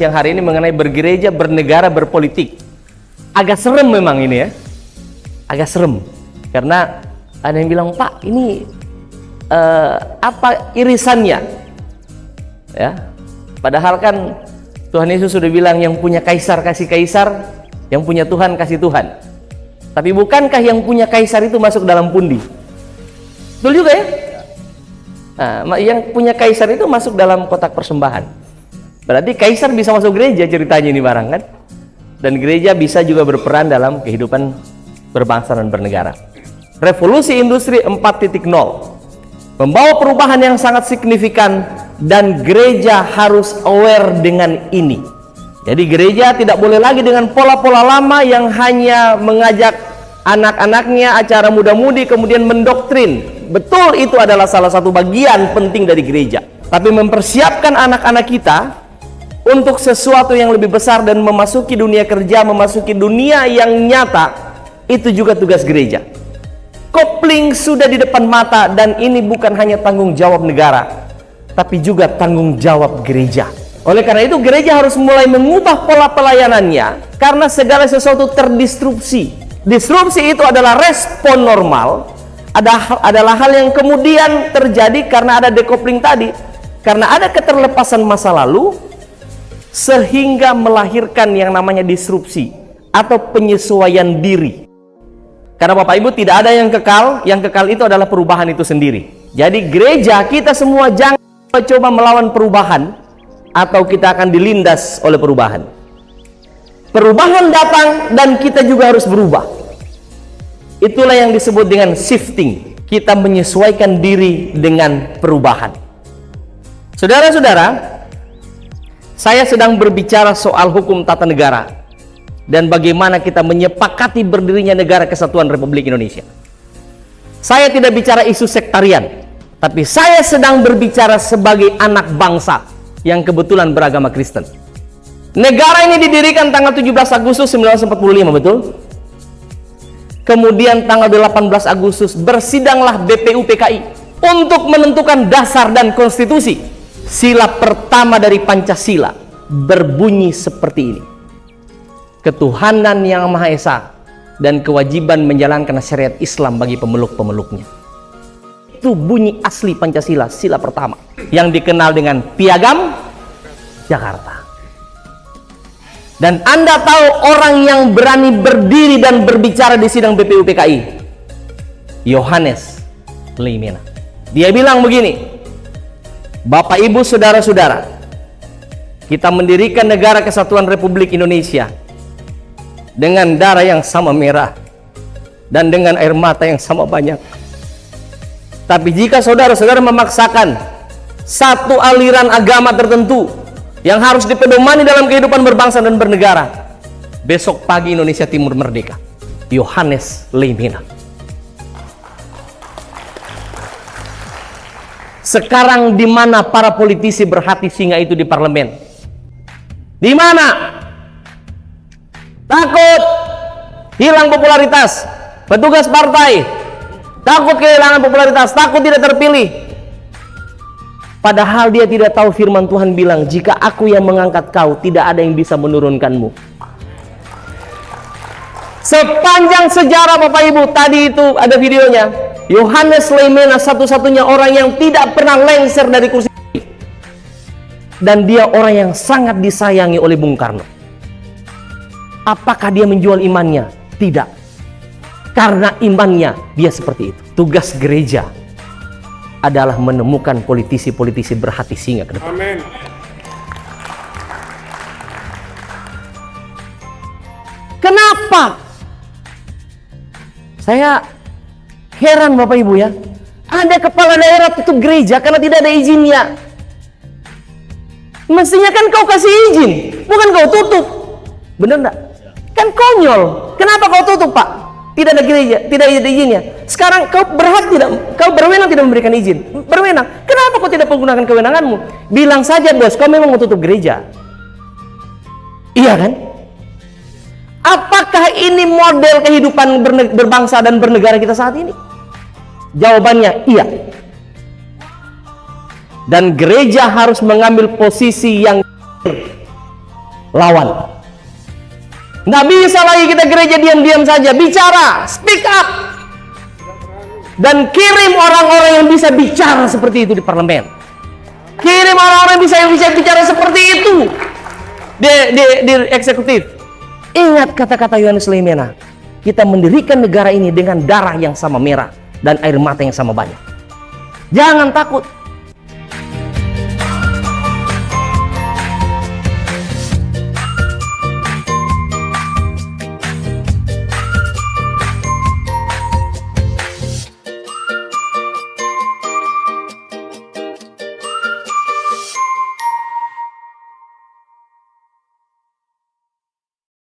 siang hari ini mengenai bergereja, bernegara, berpolitik. Agak serem memang ini ya. Agak serem. Karena ada yang bilang, Pak, ini apa irisannya? Ya. Padahal kan Tuhan Yesus sudah bilang yang punya kaisar kasih kaisar, yang punya Tuhan kasih Tuhan. Tapi bukankah yang punya kaisar itu masuk dalam pundi? Betul juga ya? Nah, yang punya kaisar itu masuk dalam kotak persembahan. Berarti kaisar bisa masuk gereja ceritanya ini barang kan? Dan gereja bisa juga berperan dalam kehidupan berbangsa dan bernegara. Revolusi industri 4.0 membawa perubahan yang sangat signifikan dan gereja harus aware dengan ini. Jadi gereja tidak boleh lagi dengan pola-pola lama yang hanya mengajak anak-anaknya acara muda-mudi kemudian mendoktrin. Betul, itu adalah salah satu bagian penting dari gereja. Tapi mempersiapkan anak-anak kita untuk sesuatu yang lebih besar dan memasuki dunia kerja, memasuki dunia yang nyata, itu juga tugas gereja. Kopling sudah di depan mata dan ini bukan hanya tanggung jawab negara, tapi juga tanggung jawab gereja. Oleh karena itu gereja harus mulai mengubah pola pelayanannya karena segala sesuatu terdisrupsi. Disrupsi itu adalah respon normal, adalah hal yang kemudian terjadi karena ada decoupling tadi, karena ada keterlepasan masa lalu sehingga melahirkan yang namanya disrupsi atau penyesuaian diri. Karena Bapak Ibu tidak ada yang kekal itu adalah perubahan itu sendiri. Jadi gereja kita semua jangan coba melawan perubahan atau kita akan dilindas oleh perubahan. Perubahan datang dan kita juga harus berubah. Itulah yang disebut dengan shifting. Kita menyesuaikan diri dengan perubahan. Saudara-saudara, saya sedang berbicara soal hukum tata negara dan bagaimana kita menyepakati berdirinya Negara Kesatuan Republik Indonesia. Saya tidak bicara isu sektarian, tapi saya sedang berbicara sebagai anak bangsa yang kebetulan beragama Kristen. Negara ini didirikan tanggal 17 Agustus 1945, betul? Kemudian tanggal 18 Agustus bersidanglah BPUPKI untuk menentukan dasar dan konstitusi. Sila pertama dari Pancasila berbunyi seperti ini: ketuhanan yang Maha Esa dan kewajiban menjalankan syariat Islam bagi pemeluk-pemeluknya. Itu bunyi asli Pancasila, sila pertama, yang dikenal dengan Piagam Jakarta. Dan Anda tahu orang yang berani berdiri dan berbicara di sidang BPUPKI? Yohanes Leimena. Dia bilang begini, Bapak Ibu Saudara-saudara, kita mendirikan Negara Kesatuan Republik Indonesia dengan darah yang sama merah dan dengan air mata yang sama banyak. Tapi jika saudara-saudara memaksakan satu aliran agama tertentu yang harus dipedomani dalam kehidupan berbangsa dan bernegara, besok pagi Indonesia Timur merdeka. Yohanes Leimena. Sekarang di mana para politisi berhati singa itu di parlemen? Di mana? Takut hilang popularitas petugas partai, takut kehilangan popularitas, takut tidak terpilih. Padahal dia tidak tahu firman Tuhan bilang, jika aku yang mengangkat kau, tidak ada yang bisa menurunkanmu. Sepanjang sejarah Bapak Ibu, tadi itu ada videonya, Yohanes Leimena satu-satunya orang yang tidak pernah lengser dari kursi. Dan dia orang yang sangat disayangi oleh Bung Karno. Apakah dia menjual imannya? Tidak. Karena imannya dia seperti itu. Tugas gereja adalah menemukan politisi-politisi berhati singa ke depan. Amin. Kenapa? Saya heran Bapak Ibu ya. Ada kepala daerah tutup gereja karena tidak ada izinnya. Mestinya kan kau kasih izin, bukan kau tutup. Benar enggak? Kan konyol. Kenapa kau tutup, Pak? Tidak ada gereja, tidak ada izinnya. Sekarang kau berwenang tidak memberikan izin. Berwenang. Kenapa kau tidak menggunakan kewenanganmu? Bilang saja, bos, kau memang mau tutup gereja. Iya kan? Apakah ini model kehidupan berbangsa dan bernegara kita saat ini? Jawabannya iya. Dan gereja harus mengambil posisi yang lawan. Nggak bisa lagi kita gereja diam-diam saja, bicara, speak up, dan kirim orang-orang yang bisa bicara seperti itu di parlemen. Kirim orang-orang yang bisa bicara seperti itu di eksekutif. Ingat kata-kata Yohanes Leimena, kita mendirikan negara ini dengan darah yang sama merah dan air mata yang sama banyak. Jangan takut.